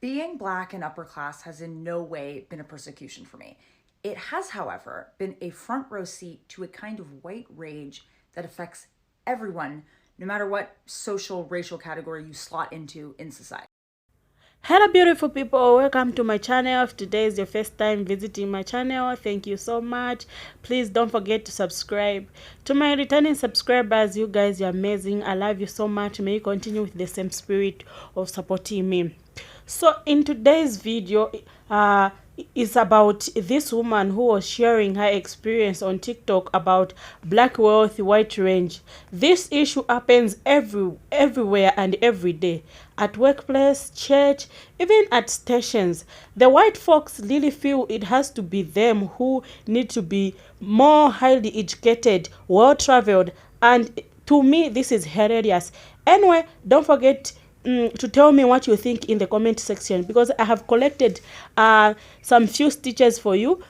Being Black and upper class has in no way been a persecution for me. It has, however, been a front row seat to a kind of white rage that affects everyone, no matter what social, racial category you slot into in society. Hello beautiful people, welcome to my channel. If today is your first time visiting my channel, thank you so much. Please don't forget to subscribe. To my returning subscribers, you guys are amazing. I love you so much. May you continue with the same spirit of supporting me. So in today's video, it's about this woman who was sharing her experience on TikTok about black wealth, white range. This issue happens everywhere and every day, at workplace, church, even at stations. The white folks really feel it has to be them who need to be more highly educated, well traveled, and to me this is hilarious. Anyway, don't forget to tell me what you think in the comment section, because I have collected some few stitches for you,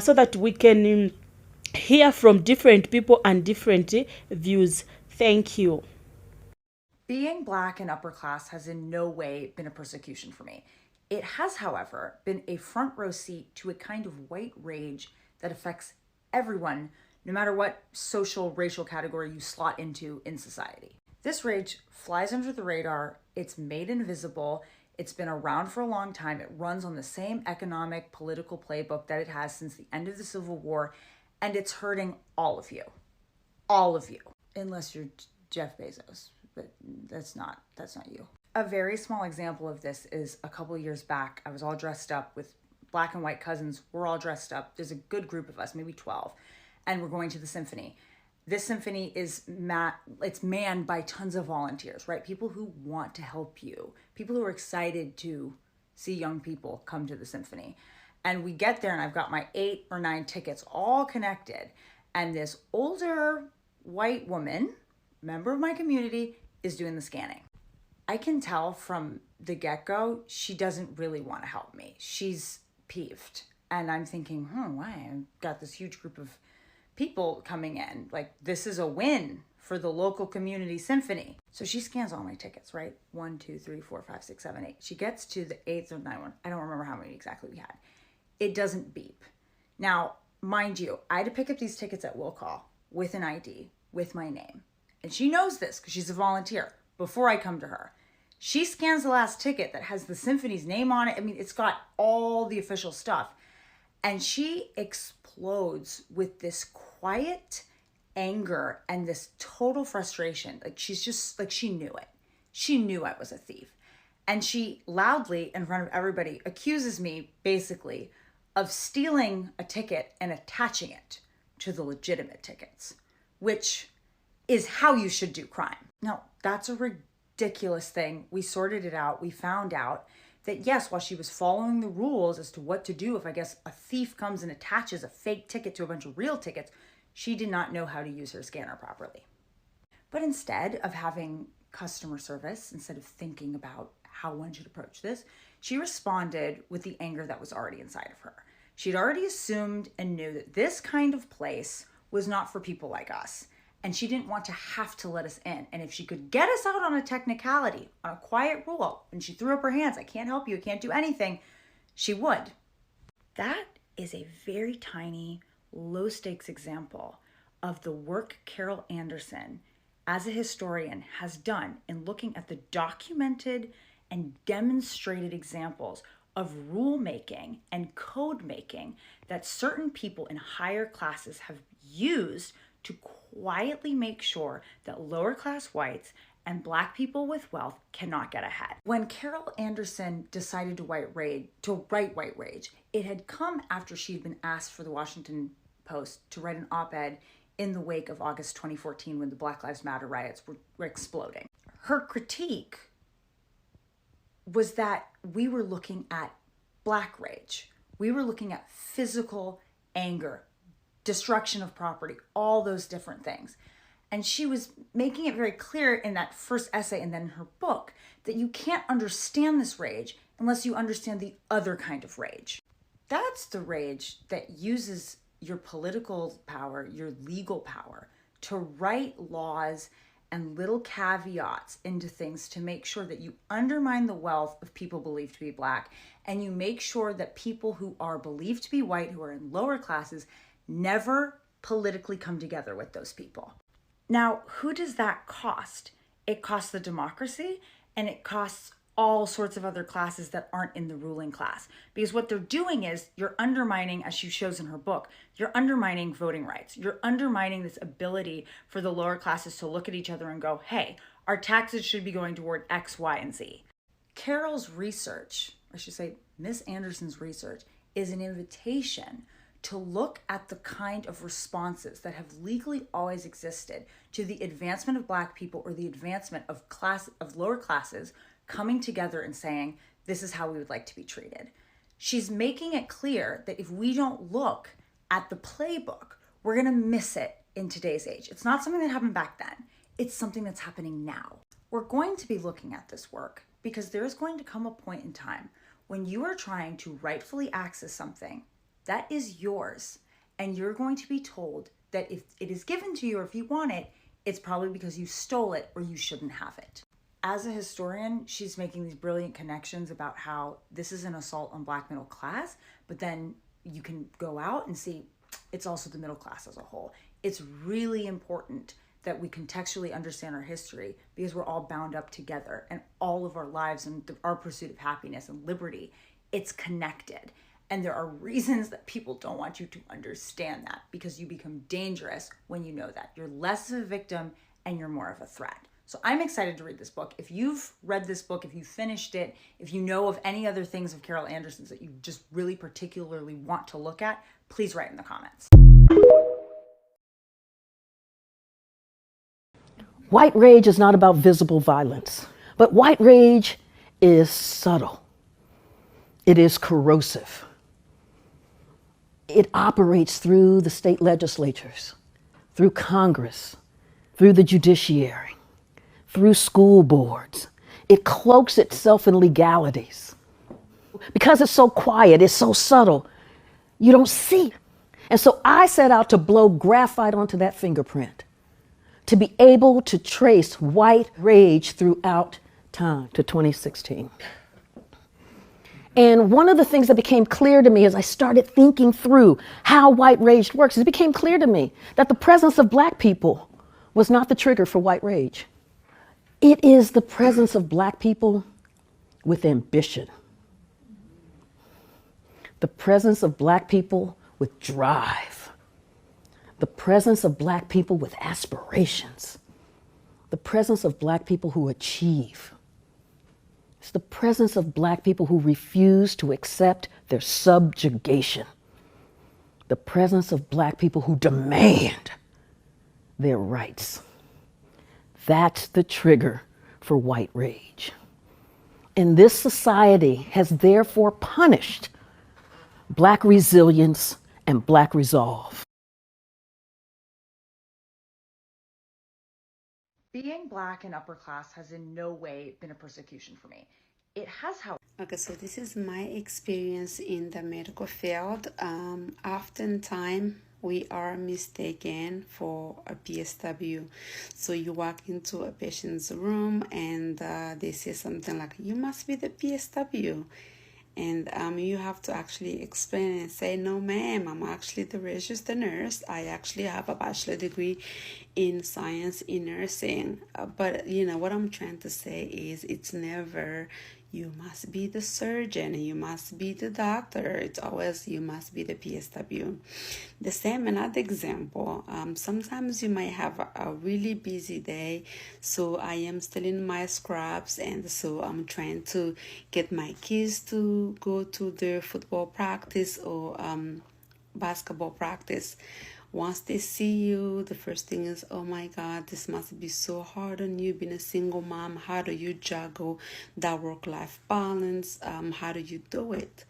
so that we can hear from different people and different views. Thank you. Being Black and upper class has in no way been a persecution for me. It has, however, been a front row seat to a kind of white rage that affects everyone, no matter what social, racial category you slot into in society. This rage flies under the radar, it's made invisible, it's been around for a long time, it runs on the same economic, political playbook that it has since the end of the Civil War, and it's hurting all of you. All of you. Unless you're Jeff Bezos, but that's not you. A very small example of this is a couple years back, I was all dressed up with black and white cousins. We're all dressed up. There's a good group of us, maybe 12, and we're going to the symphony. This symphony is it's manned by tons of volunteers, right? People who want to help you, people who are excited to see young people come to the symphony. And we get there and I've got my 8 or 9 tickets all connected. And this older white woman, member of my community, is doing the scanning. I can tell from the get-go, she doesn't really want to help me. She's peeved. And I'm thinking, why? I've got this huge group of people coming in. Like, this is a win for the local community symphony. So she scans all my tickets, right? 1, 2, 3, 4, 5, 6, 7, 8. She gets to the 8th or 9th one. I don't remember how many exactly we had. It doesn't beep. Now, mind you, I had to pick up these tickets at will call with an ID, with my name. And she knows this because she's a volunteer before I come to her. She scans the last ticket that has the symphony's name on it. I mean, it's got all the official stuff. And she explodes with this quiet anger and this total frustration. Like, she's just like, she knew it. She knew I was a thief. And she loudly, in front of everybody, accuses me basically of stealing a ticket and attaching it to the legitimate tickets, which is how you should do crime. Now, that's a ridiculous thing. We sorted it out. We found out that yes, while she was following the rules as to what to do if, I guess, a thief comes and attaches a fake ticket to a bunch of real tickets, she did not know how to use her scanner properly. But instead of having customer service, instead of thinking about how one should approach this, she responded with the anger that was already inside of her. She'd already assumed and knew that this kind of place was not for people like us. And she didn't want to have to let us in. And if she could get us out on a technicality, on a quiet rule, and she threw up her hands, I can't help you, I can't do anything, she would. That is a very tiny, low stakes example of the work Carol Anderson, as a historian, has done in looking at the documented and demonstrated examples of rulemaking and code making that certain people in higher classes have used to quietly make sure that lower class whites and black people with wealth cannot get ahead. When Carol Anderson decided to write White Rage, it had come after she'd been asked for the Washington Post to write an op-ed in the wake of August 2014 when the Black Lives Matter riots were exploding. Her critique was that we were looking at black rage. We were looking at physical anger, destruction of property, all those different things. And she was making it very clear in that first essay and then in her book that you can't understand this rage unless you understand the other kind of rage. That's the rage that uses your political power, your legal power, to write laws and little caveats into things to make sure that you undermine the wealth of people believed to be Black, and you make sure that people who are believed to be white, who are in lower classes, never politically come together with those people. Now, who does that cost? It costs the democracy, and it costs all sorts of other classes that aren't in the ruling class. Because what they're doing is you're undermining, as she shows in her book, you're undermining voting rights. You're undermining this ability for the lower classes to look at each other and go, hey, our taxes should be going toward X, Y, and Z. Carol's research, I should say Miss Anderson's research, is an invitation to look at the kind of responses that have legally always existed to the advancement of Black people or the advancement of lower classes coming together and saying, this is how we would like to be treated. She's making it clear that if we don't look at the playbook, we're going to miss it in today's age. It's not something that happened back then. It's something that's happening now. We're going to be looking at this work because there's going to come a point in time when you are trying to rightfully access something that is yours, and you're going to be told that if it is given to you or if you want it, it's probably because you stole it or you shouldn't have it. As a historian, she's making these brilliant connections about how this is an assault on Black middle class, but then you can go out and see it's also the middle class as a whole. It's really important that we contextually understand our history because we're all bound up together, and all of our lives and our pursuit of happiness and liberty, it's connected. And there are reasons that people don't want you to understand that because you become dangerous when you know that. You're less of a victim and you're more of a threat. So I'm excited to read this book. If you've read this book, if you finished it, if you know of any other things of Carol Anderson's that you just really particularly want to look at, please write in the comments. White rage is not about visible violence, but white rage is subtle. It is corrosive. It operates through the state legislatures, through Congress, through the judiciary, through school boards. It cloaks itself in legalities. Because it's so quiet, it's so subtle, you don't see. And so I set out to blow graphite onto that fingerprint, to be able to trace white rage throughout time to 2016. And one of the things that became clear to me as I started thinking through how white rage works, it became clear to me that the presence of Black people was not the trigger for white rage. It is the presence of Black people with ambition. The presence of Black people with drive. The presence of Black people with aspirations. The presence of Black people who achieve. It's the presence of Black people who refuse to accept their subjugation. The presence of Black people who demand their rights. That's the trigger for white rage. And this society has therefore punished Black resilience and Black resolve. Being Black and upper class has in no way been a persecution for me. It has, however. Okay, so this is my experience in the medical field. Oftentimes, we are mistaken for a PSW. So you walk into a patient's room and they say something like, you must be the PSW. And you have to actually explain and say, no, ma'am, I'm actually the registered nurse. I actually have a bachelor degree in science in nursing. But, what I'm trying to say is it's never, you must be the surgeon, you must be the doctor. It's always, you must be the PSW. The same, another example, sometimes you might have a really busy day. So I am still in my scrubs, and so I'm trying to get my kids to go to their football practice or basketball practice. Once they see you, the first thing is, oh my God, this must be so hard on you being a single mom. How do you juggle that work-life balance? How do you do it?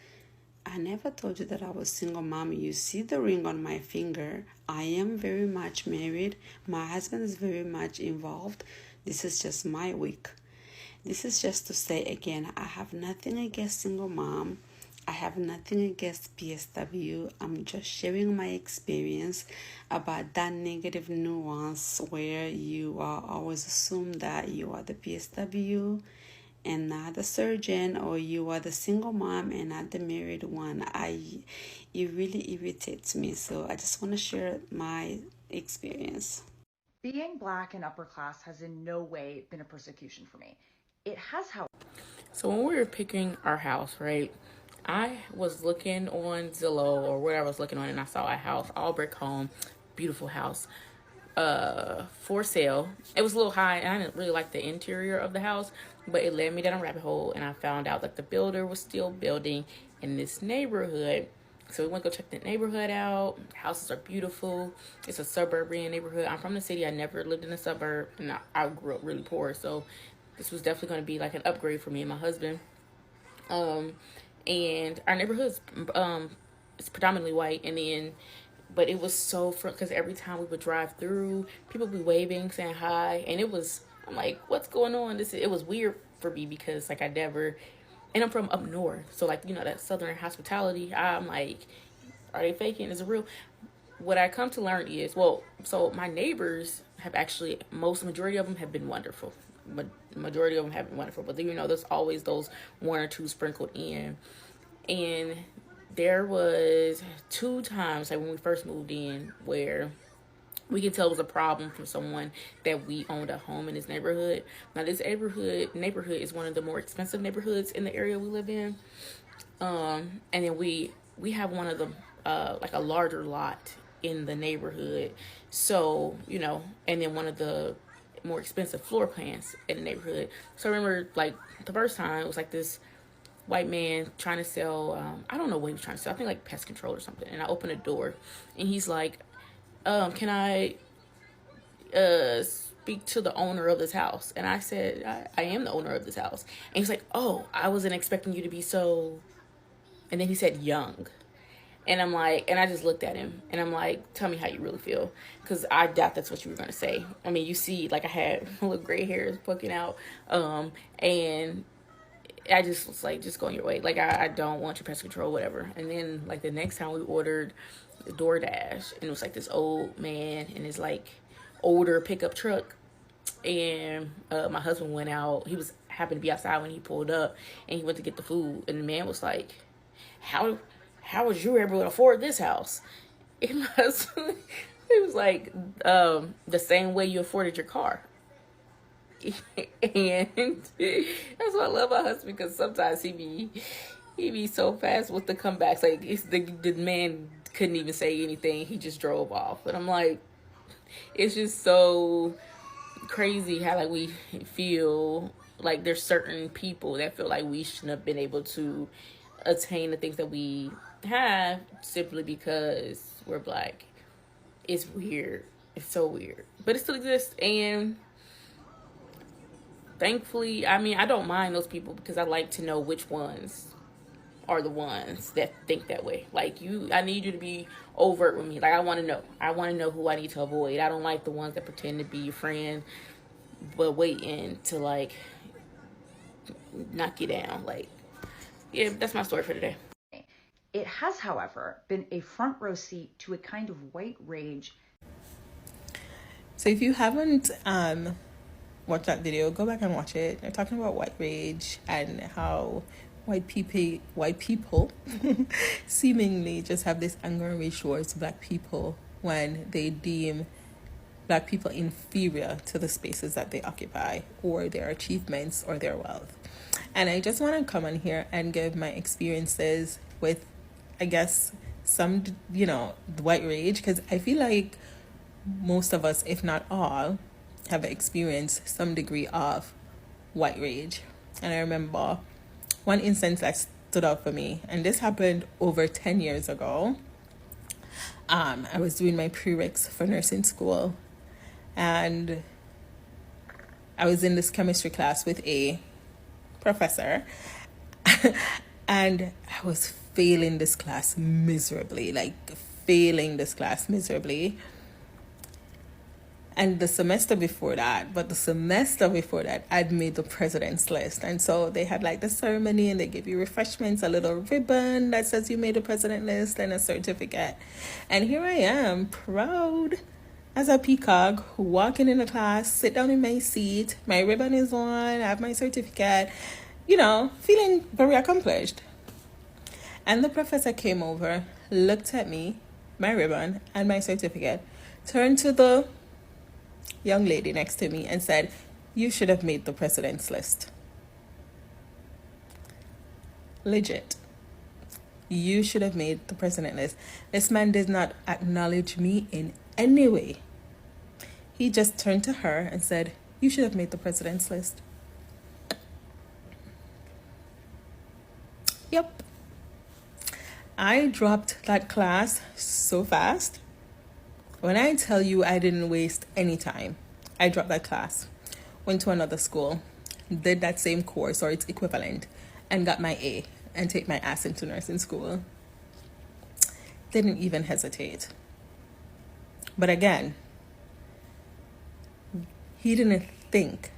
I never told you that I was single mom. You see the ring on my finger. I am very much married. My husband is very much involved. This is just my week. This is just to say again, I have nothing against single mom. I have nothing against PSW. I'm just sharing my experience about that negative nuance where you are always assume that you are the PSW and not the surgeon, or you are the single mom and not the married one. It really irritates me. So I just want to share my experience. Being Black and upper class has in no way been a persecution for me. It has, however. So when we were picking our house, right, I was looking on Zillow or where I was looking on, and I saw a house, all brick home, beautiful house, for sale. It was a little high, and I didn't really like the interior of the house, but it led me down a rabbit hole, and I found out that the builder was still building in this neighborhood. So we went to go check the neighborhood out. Houses are beautiful. It's a suburban neighborhood. I'm from the city. I never lived in a suburb, and I grew up really poor. So this was definitely going to be like an upgrade for me and my husband. And our neighborhood is predominantly white. But it was so fun because every time we would drive through, people would be waving, saying hi. And I'm like, what's going on? It was weird for me because like and I'm from up north. So like, that Southern hospitality, I'm like, are they faking? Is it real? What I come to learn is, so my neighbors have actually, majority of them have been wonderful. Majority of them have been wonderful. But there's always those one or two sprinkled in. And there was 2 times, like when we first moved in, where we could tell it was a problem from someone that we owned a home in this neighborhood. Now, this neighborhood is one of the more expensive neighborhoods in the area we live in. And then we have one of the, like a larger lot in the neighborhood. So, and then one of the more expensive floor plans in the neighborhood. So I remember, like, the first time, it was like this white man trying to sell, I don't know what he was trying to sell. I think like pest control or something. And I opened the door, and he's like, can I speak to the owner of this house? And I said, I am the owner of this house. And he's like, oh, I wasn't expecting you to be so... And then he said young. And I'm like, and I just looked at him, and I'm like, tell me how you really feel. Because I doubt that's what you were going to say. I mean, you see, like, I had little gray hairs poking out. And I just was like, just go on your way. Like, I don't want your pest control, whatever. And then, like, the next time we ordered DoorDash, and it was like this old man in his like older pickup truck, and my husband went out. He happened to be outside when he pulled up, and he went to get the food, and the man was like, how was you able to afford this house? And my husband, he was like, the same way you afforded your car. And that's what I love my husband, because sometimes he be so fast with the comebacks. Like, the man couldn't even say anything. He just drove off. And I'm like, it's just so crazy how, like, we feel like there's certain people that feel like we shouldn't have been able to attain the things that we have simply because we're Black. It's weird. It's so weird. But it still exists. And thankfully, I mean, I don't mind those people, because I like to know which ones are the ones that think that way. Like, I need you to be overt with me. Like, I want to know who I need to avoid. I don't like the ones that pretend to be your friend but waiting to, like, knock you down. Like, yeah, that's my story for today. It has, however, been a front row seat to a kind of white rage. So if you haven't watched that video, go back and watch it. They're talking about white rage and how white people seemingly just have this anger and rage towards Black people when they deem Black people inferior to the spaces that they occupy, or their achievements, or their wealth. And I just want to come on here and give my experiences with, I guess, some, the white rage, because I feel like most of us, if not all, have experienced some degree of white rage. And I remember one instance that stood out for me, and this happened over 10 years ago. I was doing my prereqs for nursing school, and I was in this chemistry class with a professor, and I was failing this class miserably. And the semester before that, I'd made the president's list. And so they had like the ceremony and they give you refreshments, a little ribbon that says you made the president list, and a certificate. And here I am, proud as a peacock, walking in the class, sit down in my seat, my ribbon is on, I have my certificate, you know, feeling very accomplished. And the professor came over, looked at me, my ribbon, and my certificate, turned to the young lady next to me and said, "You should have made the president's list." Legit. You should have made the president list. This man did not acknowledge me in any way. He just turned to her and said, "You should have made the president's list." Yep. I dropped that class so fast. When I tell you I didn't waste any time, I dropped that class, went to another school, did that same course or its equivalent, and got my A and take my ass into nursing school. Didn't even hesitate. But again, he didn't think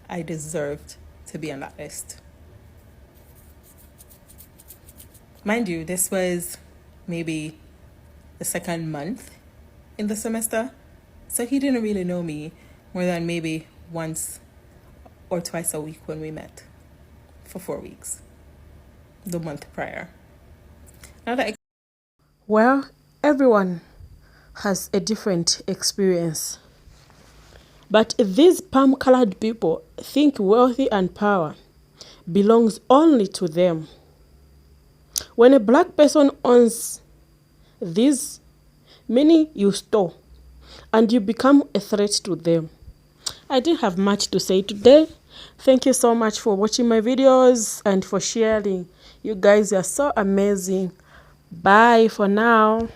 I deserved to be on that list. Mind you, this was maybe the second month in the semester, so he didn't really know me more than maybe once or twice a week when we met for 4 weeks the month prior. Well, everyone has a different experience, but these palm-colored people think wealth and power belongs only to them. When a black person owns these, meaning you stole, and you become a threat to them. I didn't have much to say today. Thank you so much for watching my videos and for sharing. You guys are so amazing. Bye for now.